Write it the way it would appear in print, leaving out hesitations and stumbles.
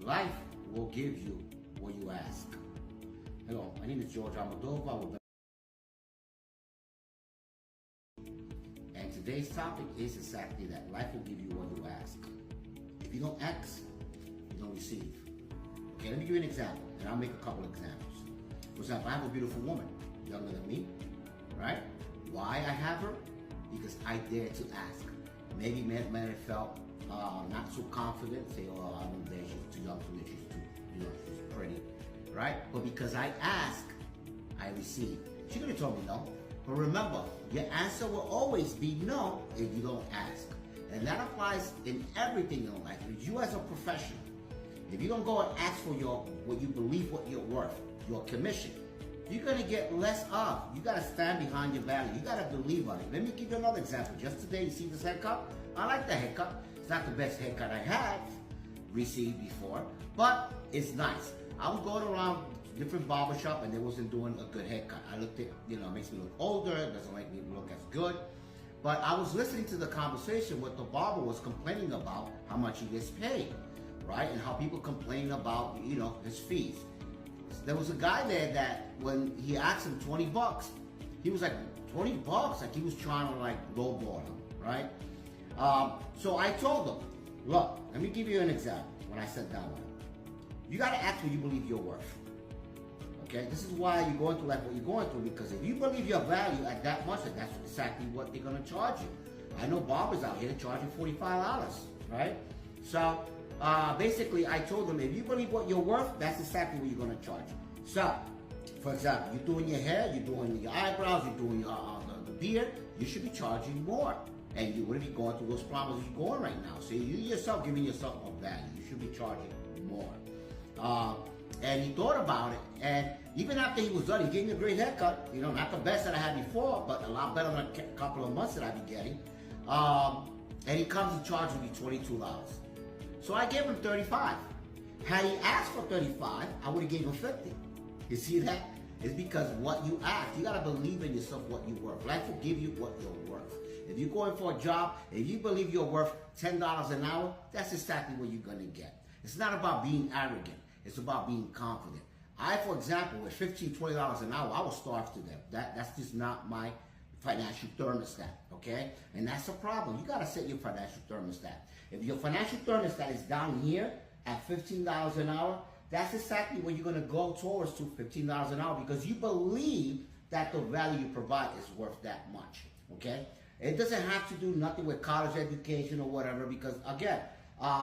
Life will give you what you ask. Hello, my name is 𝐷𝐢𝐯. And today's topic is exactly that. Life will give you what you ask. If you don't ask, you don't receive. Okay, let me give you an example, and I'll make a couple examples. For example, I have a beautiful woman, younger than me, right? Why I have her? Because I dared to ask. Maybe men felt not so confident, say, oh, I don't dare, she's too young for me, she's pretty, right? But because I ask, I receive. She could have told me no, but remember, your answer will always be no if you don't ask. And that applies in everything in life. You as a professional, if you don't go and ask for what you believe what you're worth, your commission, you're gonna get less of. You gotta stand behind your value. You gotta believe on it. Let me give you another example. Just today, you see this haircut? I like the haircut. It's not the best haircut I have received before, but it's nice. I was going around different barbershop and they wasn't doing a good haircut. I looked at, it makes me look older, it doesn't make me look as good. But I was listening to the conversation what the barber was complaining about, how much he gets paid, right? And how people complain about, his fees. There was a guy there that when he asked him 20 bucks, he was like, 20 bucks? Like he was trying to lowball him, right? So I told him, look, let me give you an example when I sat down with him. You gotta ask what you believe you're worth. Okay, this is why you're going through what you're going through, because if you believe your value at that much, that's exactly what they're gonna charge you. I know barbers out here charging $45, right? So basically I told them, if you believe what you're worth, that's exactly what you're gonna charge. So, for example, you're doing your hair, you're doing your eyebrows, you're doing the beard, you should be charging more. And you wouldn't be going through those problems you're going right now. So you yourself giving yourself more value. You should be charging more. And he thought about it, and even after he was done, he gave me a great haircut. Not the best that I had before, but a lot better than a couple of months that I'd be getting. And he comes and charges me $22. So I gave him $35. Had he asked for $35, I would have gave him $50. You see that? It's because what you ask. You gotta believe in yourself, what you're worth. Life will give you what you're worth. If you're going for a job, if you believe you're worth $10 an hour, that's exactly what you're gonna get. It's not about being arrogant. It's about being confident. I, for example, with $15, $20 an hour, I will starve to death. That's just not my financial thermostat, okay? And that's a problem. You gotta set your financial thermostat. If your financial thermostat is down here at $15 an hour, that's exactly what you're gonna go towards to $15 an hour, because you believe that the value you provide is worth that much, okay? It doesn't have to do nothing with college education or whatever, because again,